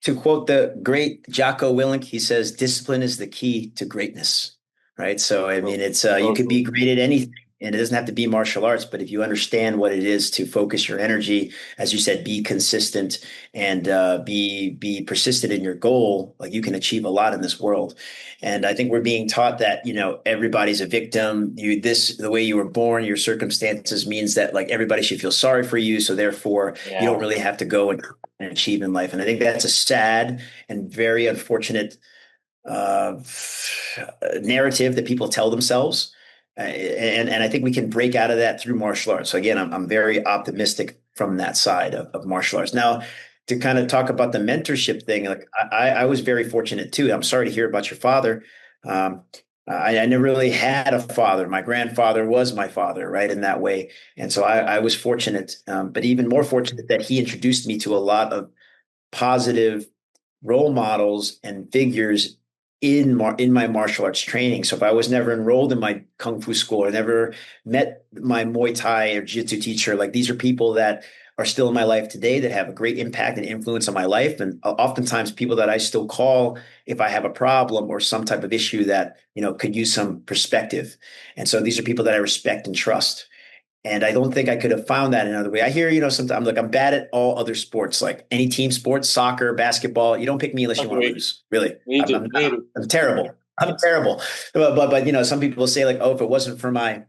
to quote the great Jocko Willink, he says, "Discipline is the key to greatness." Right. So I mean, So, it's you so could be true. great at anything, and it doesn't have to be martial arts. But if you understand what it is to focus your energy, as you said, be consistent and be persistent in your goal, like you can achieve a lot in this world. And I think we're being taught that everybody's a victim. The way you were born, your circumstances means that like everybody should feel sorry for you. So therefore, you don't Yeah. really have to go and achieve in life. And I think that's a sad and very unfortunate uh, narrative that people tell themselves. And I think we can break out of that through martial arts. So again, I'm very optimistic from that side of martial arts. Now, to kind of talk about the mentorship thing, like I was very fortunate too. I'm sorry to hear about your father. Um, I never really had a father. My grandfather was my father, right, in that way. And so I was fortunate, but even more fortunate that he introduced me to a lot of positive role models and figures in my martial arts training. So if I was never enrolled in my kung fu school or never met my Muay Thai or Jiu-Jitsu teacher, like these are people that are still in my life today that have a great impact and influence on my life. And oftentimes people that I still call if I have a problem or some type of issue that, could use some perspective. And so these are people that I respect and trust. And I don't think I could have found that another way. I hear, sometimes like I'm bad at all other sports, like any team sports, soccer, basketball. You don't pick me unless you want to Agree. lose. Really, Me I'm, too. I'm Me not. too. I'm terrible. I'm terrible. But some people say like, oh, if it wasn't for my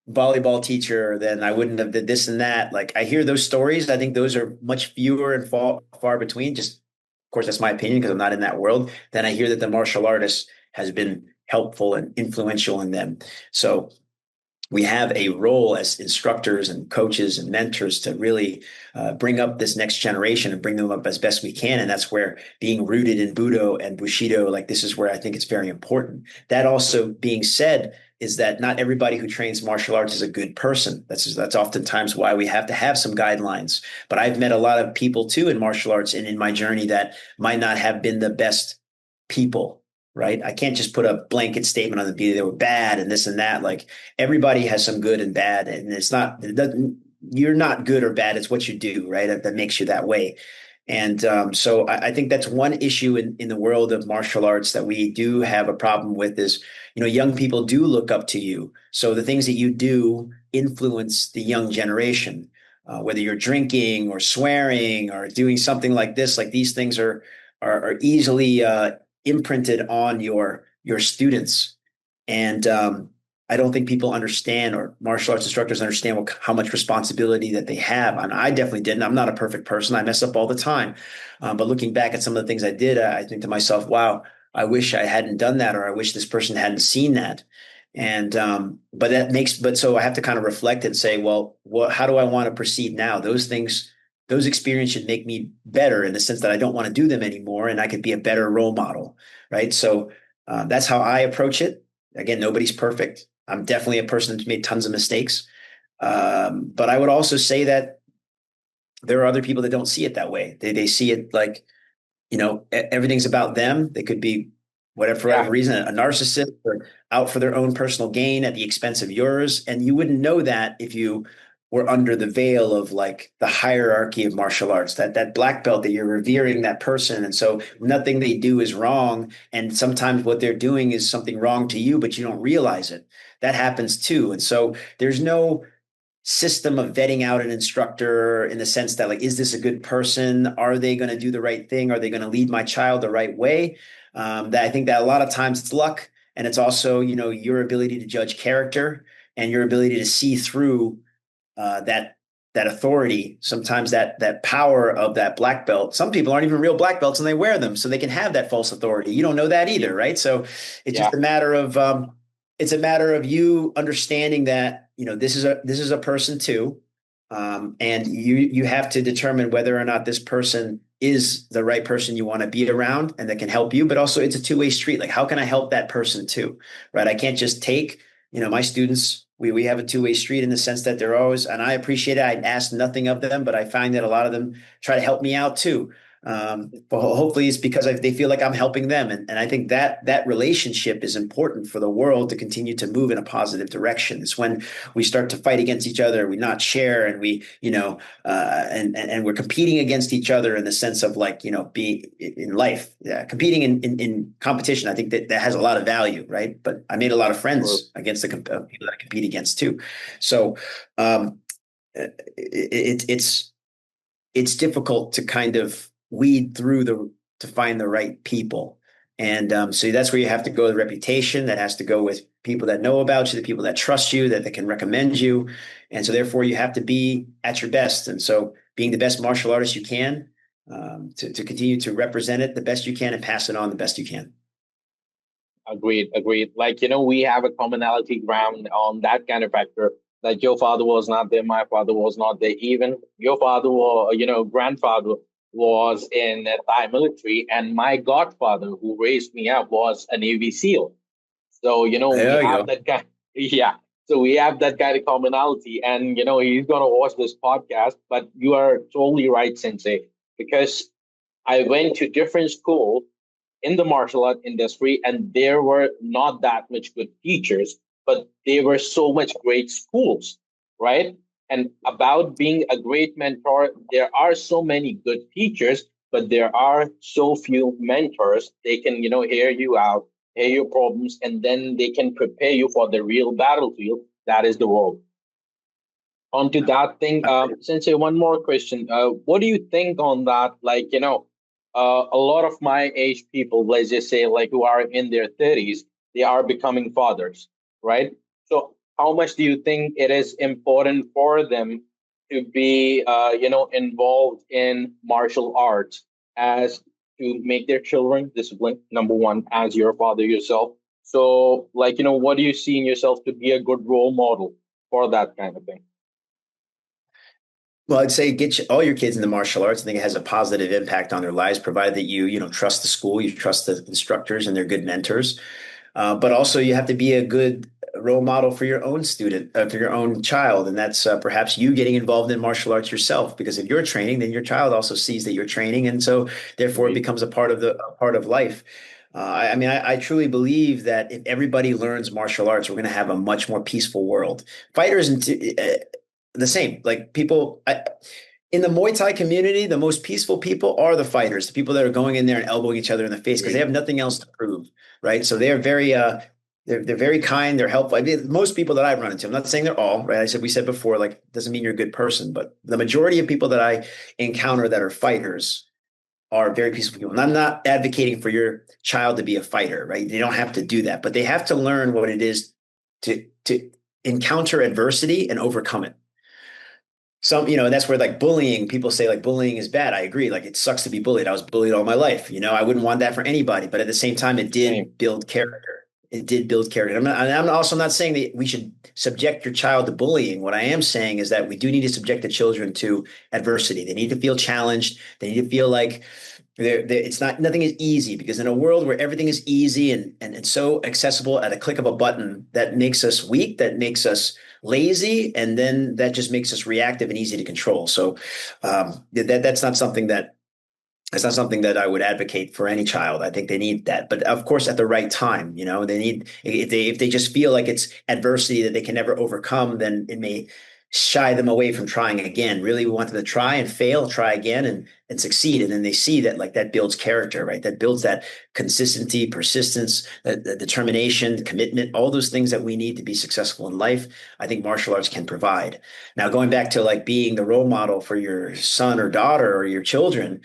volleyball teacher, then I wouldn't have did this and that. Like I hear those stories. I think those are much fewer and far between. Just, of course, that's my opinion because I'm not in that world. Then I hear that the martial artist has been helpful and influential in them. So we have a role as instructors and coaches and mentors to really bring up this next generation and bring them up as best we can. And that's where being rooted in Budo and Bushido, like this is where I think it's very important. That also being said, is that not everybody who trains martial arts is a good person. That's oftentimes why we have to have some guidelines. But I've met a lot of people too in martial arts and in my journey that might not have been the best people, right? I can't just put a blanket statement on the beat. They were bad and this and that. Like everybody has some good and bad, and it doesn't, you're not good or bad. It's what you do, right? That makes you that way. And so I think that's one issue in the world of martial arts that we do have a problem with is, young people do look up to you. So the things that you do influence the young generation, whether you're drinking or swearing or doing something like this, like these things are easily imprinted on your students. And I don't think people understand, or martial arts instructors understand how much responsibility that they have. And I definitely didn't. I'm not a perfect person. I mess up all the time. But looking back at some of the things I did, I think to myself, wow, I wish I hadn't done that, or I wish this person hadn't seen that. And but so I have to kind of reflect and say, well, how do I want to proceed now? Those experiences should make me better in the sense that I don't want to do them anymore, and I could be a better role model, right? So that's how I approach it. Again, nobody's perfect. I'm definitely a person that's made tons of mistakes, but I would also say that there are other people that don't see it that way. They see it like, everything's about them. They could be whatever, for Yeah, whatever reason, a narcissist or out for their own personal gain at the expense of yours. And you wouldn't know that if you were under the veil of like the hierarchy of martial arts, that black belt, that you're revering that person. And so nothing they do is wrong. And sometimes what they're doing is something wrong to you, but you don't realize it. That happens too. And so there's no system of vetting out an instructor in the sense that, like, is this a good person? Are they going to do the right thing? Are they going to lead my child the right way? That I think that a lot of times it's luck, and it's also, your ability to judge character and your ability to see through that authority. Sometimes that power of that black belt. Some people aren't even real black belts and they wear them so they can have that false authority. You don't know that either, right? So it's yeah, just a matter of it's a matter of you understanding that, this is a person too, and you have to determine whether or not this person is the right person you want to be around and that can help you. But also, it's a two-way street. Like, how can I help that person too, right? I can't just take, my students. We have a two-way street in the sense that they're always, and I appreciate it. I ask nothing of them, but I find that a lot of them try to help me out too. But hopefully it's because they feel like I'm helping them. And I think that relationship is important for the world to continue to move in a positive direction. It's when we start to fight against each other, we not share, and we, and we're competing against each other in the sense of, like, being in life, yeah, competing in competition. I think that has a lot of value, right? But I made a lot of or friends against the people that I compete against too. So it's difficult to kind of weed through to find the right people. And so that's where you have to go with reputation. That has to go with people that know about you, the people that trust you, that can recommend you. And so therefore you have to be at your best. And so being the best martial artist you can, to continue to represent it the best you can and pass it on the best you can. agreed, agreed. Like, we have a commonality ground on that kind of factor. Like, your father was not there, my father was not there. Even your father or grandfather was in the Thai military, and my godfather, who raised me up, was a Navy SEAL. So, we There you have go. that kind. Yeah. So we have that kind of commonality. And, he's going to watch this podcast. But you are totally right, Sensei, because I went to different schools in the martial art industry, and there were not that much good teachers, but they were so much great schools, right? And about being a great mentor, there are so many good teachers, but there are so few mentors. They can, hear you out, hear your problems, and then they can prepare you for the real battlefield that is the world. Onto that thing, Sensei, one more question. What do you think on that? Like, a lot of my age people, let's just say, like, who are in their 30s, they are becoming fathers, right? So, how much do you think it is important for them to be, involved in martial arts as to make their children disciplined? Number one, as your father yourself. So, like, what do you see in yourself to be a good role model for that kind of thing? Well, I'd say all your kids into martial arts. I think it has a positive impact on their lives, provided that you trust the school, you trust the instructors, and they're good mentors. But also, you have to be a good role model for your own student, for your own child, and that's perhaps you getting involved in martial arts yourself. Because if you're training, then your child also sees that you're training, and so therefore it Agreed. becomes a part of life. I mean, I truly believe that if everybody learns martial arts, we're going to have a much more peaceful world. Fighters and the same, like people. In the Muay Thai community, the most peaceful people are the fighters, the people that are going in there and elbowing each other in the face because they Agreed. have nothing else to prove, right? So they are very they're very kind, they're helpful. I mean, most people that I've run into, I'm not saying they're all, right? We said before, like, doesn't mean you're a good person, but the majority of people that I encounter that are fighters are very peaceful people. And I'm not advocating for your child to be a fighter, right? They don't have to do that, but they have to learn what it is to encounter adversity and overcome it. That's where, like, bullying, people say like bullying is bad. I agree. Like, it sucks to be bullied. I was bullied all my life. I wouldn't want that for anybody. But at the same time, it Same. did build character. it did build character. I'm also not saying that we should subject your child to bullying. What I am saying is that we do need to subject the children to adversity. They need to feel challenged. They need to feel like it's not nothing is easy, because in a world where everything is easy and so accessible at a click of a button, that makes us weak, that makes us lazy, and then that just makes us reactive and easy to control. So that's not something that it's not something that I would advocate for any child. I think they need that, but of course, at the right time. They need, if they just feel like it's adversity that they can never overcome, then it may shy them away from trying again. Really, we want them to try and fail, try again, and succeed, and then they see that, like, that builds character, right? That builds that consistency, persistence, that determination, commitment, all those things that we need to be successful in life. I think martial arts can provide. Now, going back to like being the role model for your son or daughter or your children,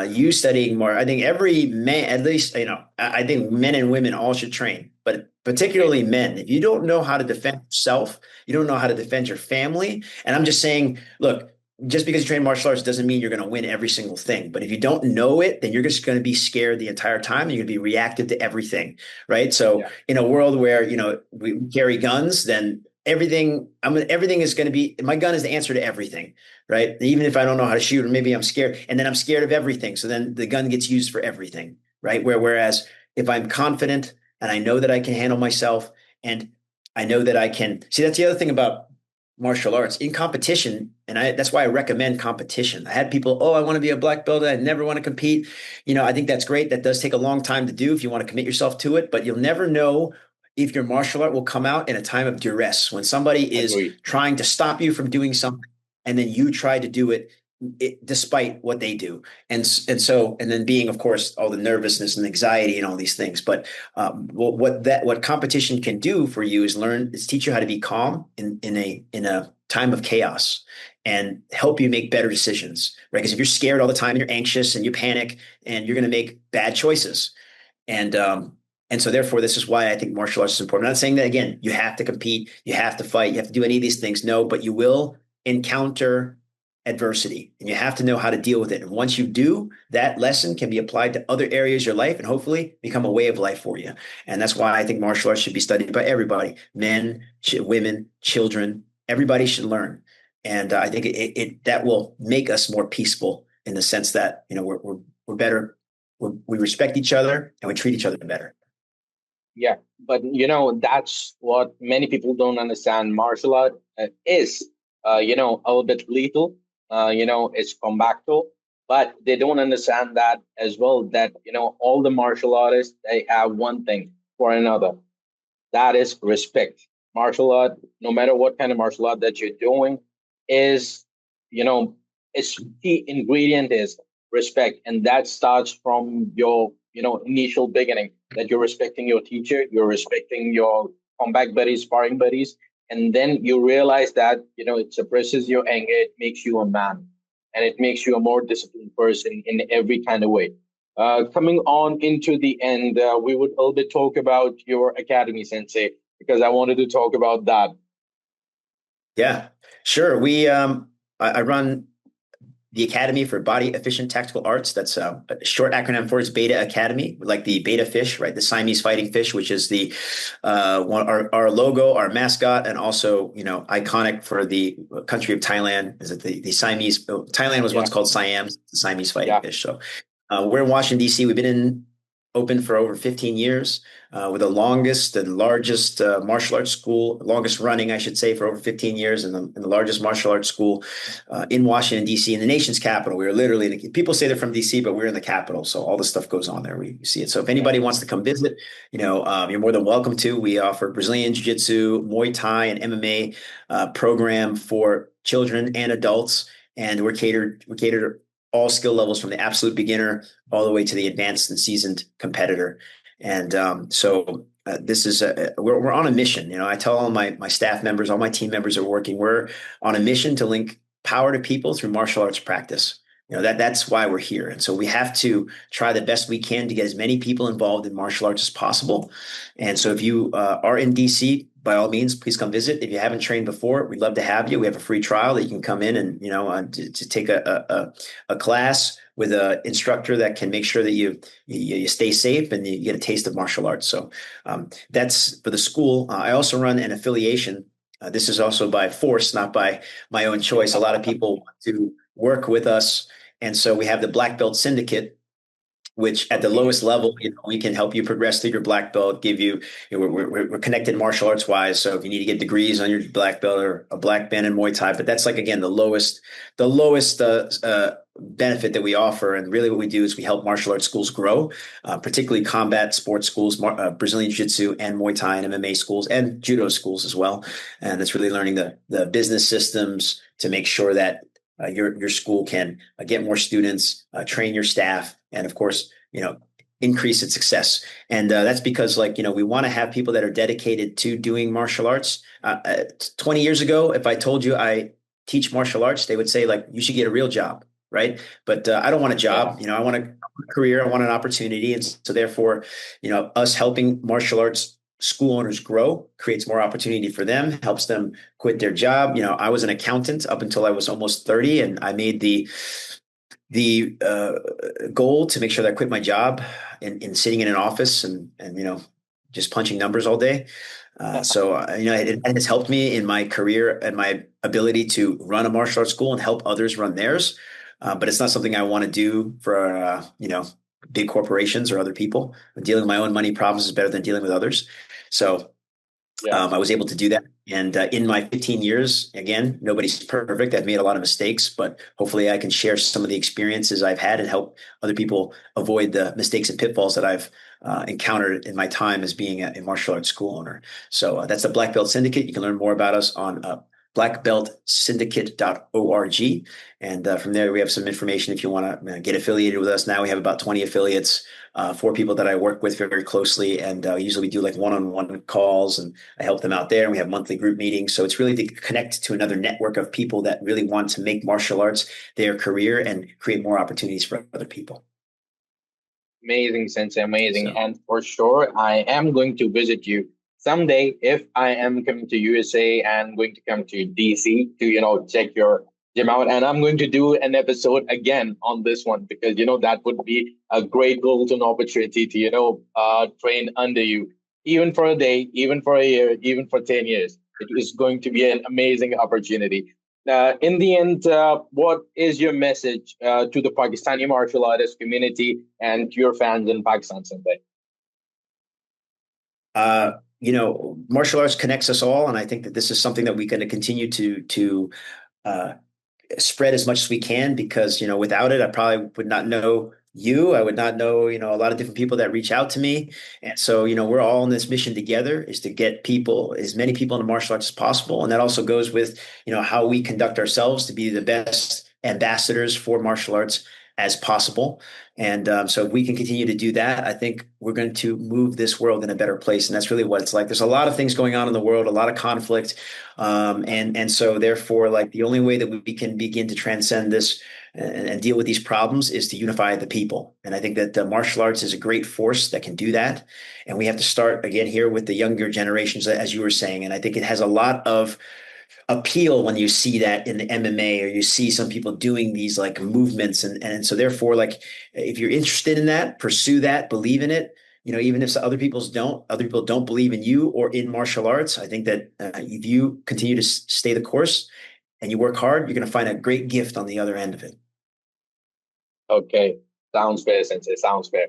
you studying more. I think every man, at least, I think men and women all should train, but particularly men. If you don't know how to defend yourself, you don't know how to defend your family. And I'm just saying, look, just because you train martial arts doesn't mean you're going to win every single thing. But if you don't know it, then you're just going to be scared the entire time, and you're going to be reactive to everything, right? So in a world where, we carry guns, then everything is going to be, my gun is the answer to everything, right? Even if I don't know how to shoot, or maybe I'm scared, and then I'm scared of everything. So then the gun gets used for everything, right? Whereas if I'm confident and I know that I can handle myself, and I know that I can see, that's the other thing about martial arts in competition. And that's why I recommend competition. I had people, oh, I want to be a black belt, I never want to compete. I think that's great. That does take a long time to do if you want to commit yourself to it, but you'll never know if your martial art will come out in a time of duress, when somebody is trying to stop you from doing something, and then you try to do it, despite what they do. And then being, of course, all the nervousness and anxiety and all these things. But what competition can do for you is teach you how to be calm in a time of chaos, and help you make better decisions, right? Because if you're scared all the time and you're anxious and you panic, and you're going to make bad choices. And so therefore, this is why I think martial arts is important. I'm not saying that, again, you have to compete, you have to fight, you have to do any of these things. No, but you will encounter adversity, and you have to know how to deal with it. And once you do, that lesson can be applied to other areas of your life, and hopefully become a way of life for you. And that's why I think martial arts should be studied by everybody, men, women, children. Everybody should learn. And I think that will make us more peaceful, in the sense that, we're better. We respect each other, and we treat each other better. Yeah, but that's what many people don't understand. Martial art is, a little bit lethal. It's combacto, but they don't understand that as well. That all the martial artists, they have one thing for another. That is respect. Martial art, no matter what kind of martial art that you're doing, is, its key ingredient is respect. And that starts from your, initial beginning, that you're respecting your teacher, you're respecting your combat buddies, sparring buddies. And then you realize that, it suppresses your anger, it makes you a man, and it makes you a more disciplined person in every kind of way. Coming on into the end, we would a little bit talk about your academy, Sensei, because I wanted to talk about that. Yeah, sure. I run the Academy for Body Efficient Tactical Arts. That's a short acronym for is Beta Academy, like the beta fish, right? The Siamese fighting fish, which is the our logo, our mascot, and also iconic for the country of Thailand. Is it the Siamese? Thailand was once called Siam, the Siamese fighting fish. So we're in Washington D.C. We've been open for over 15 years. We're the largest martial arts school, longest running, I should say, for over 15 years, and the largest martial arts school in Washington, D.C., in the nation's capital. We are literally, people say they're from D.C., but we're in the capital. So all this stuff goes on there. We see it. So if anybody wants to come visit, you're more than welcome to. We offer Brazilian Jiu-Jitsu, Muay Thai, and MMA program for children and adults. And we're catered all skill levels, from the absolute beginner all the way to the advanced and seasoned competitor. And this is we're on a mission. I tell all my staff members, all my team members are working. We're on a mission to link power to people through martial arts practice. That's why we're here. And so we have to try the best we can to get as many people involved in martial arts as possible. And so if you are in DC, by all means, please come visit. If you haven't trained before, we'd love to have you. We have a free trial that you can come in and, to take a class with a instructor that can make sure that you stay safe and you get a taste of martial arts. So that's for the school. I also run an affiliation. This is also by force, not by my own choice. A lot of people want to work with us, and so we have the Black Belt Syndicate, which at the Okay. lowest level, we can help you progress through your black belt, give you, we're connected martial arts wise. So if you need to get degrees on your black belt or a black band in Muay Thai, but that's like, again, the lowest benefit that we offer. And really what we do is we help martial arts schools grow, particularly combat sports schools, Brazilian Jiu-Jitsu and Muay Thai and MMA schools and Judo schools as well. And it's really learning the business systems to make sure that your school can get more students, train your staff, and of course, increase its success. And that's because, like, we want to have people that are dedicated to doing martial arts. 20 years ago, if I told you I teach martial arts, they would say, like, you should get a real job, right? But I don't want a Yeah. job. I want a career. I want an opportunity. And so therefore, us helping martial arts school owners grow creates more opportunity for them, helps them quit their job. I was an accountant up until I was almost 30, and I made the goal to make sure that I quit my job in sitting in an office and just punching numbers all day. So it has helped me in my career and my ability to run a martial arts school and help others run theirs. But it's not something I want to do for big corporations or other people. Dealing with my own money problems is better than dealing with others. So Yeah. I was able to do that. And in my 15 years, again, nobody's perfect. I've made a lot of mistakes, but hopefully I can share some of the experiences I've had and help other people avoid the mistakes and pitfalls that I've encountered in my time as being a martial arts school owner. So that's the Black Belt Syndicate. You can learn more about us on blackbeltsyndicate.org. And from there, we have some information if you want to get affiliated with us. Now we have about 20 affiliates, 4 people that I work with very closely. And usually we do like one-on-one calls, and I help them out there. And we have monthly group meetings. So it's really to connect to another network of people that really want to make martial arts their career and create more opportunities for other people. Amazing, Sensei, amazing. So. And for sure, I am going to visit you someday if I am coming to USA and going to come to DC to, check your gym out. And I'm going to do an episode again on this one because, that would be a great golden opportunity to, train under you, even for a day, even for a year, even for 10 years. It is going to be an amazing opportunity. In the end, what is your message to the Pakistani martial artist community and to your fans in Pakistan, Sensei? Martial arts connects us all, and I think that this is something that we're going to continue to uh, spread as much as we can, because without it I probably would not know you. I would not know a lot of different people that reach out to me. And so we're all in this mission together, is to get people, as many people in the martial arts as possible. And that also goes with how we conduct ourselves to be the best ambassadors for martial arts as possible. And so if we can continue to do that, I think we're going to move this world in a better place. And that's really what it's like. There's a lot of things going on in the world, a lot of conflict. And so therefore, like, the only way that we can begin to transcend this and deal with these problems is to unify the people. And I think that the martial arts is a great force that can do that. And we have to start again here with the younger generations, as you were saying. And I think it has a lot of appeal when you see that in the MMA, or you see some people doing these like movements. And so therefore, like, if you're interested in that, pursue that, believe in it. Even if other people don't believe in you or in martial arts, I think that if you continue to stay the course and you work hard, you're going to find a great gift on the other end of it. Okay, sounds fair, Sensei. Sounds fair.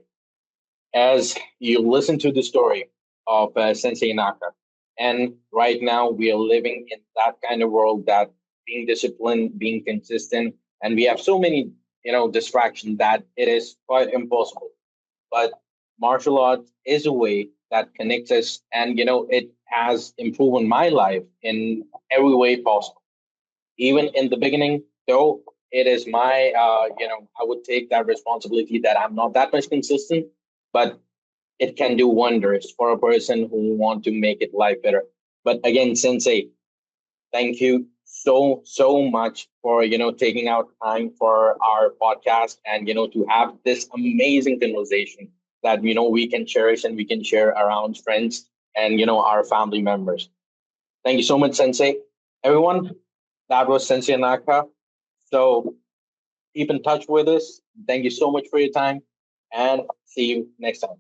As you listen to the story of Sensei Naka, and right now we are living in that kind of world that being disciplined, being consistent, and we have so many, distractions that it is quite impossible. But martial arts is a way that connects us, and it has improved my life in every way possible. Even in the beginning, though it is my, I would take that responsibility that I'm not that much consistent, but it can do wonders for a person who want to make it life better. But again, Sensei, thank you so much for taking out time for our podcast and to have this amazing conversation that we can cherish and we can share around friends and our family members. Thank you so much, Sensei. Everyone, that was Sensei Naka. So keep in touch with us. Thank you so much for your time, and see you next time.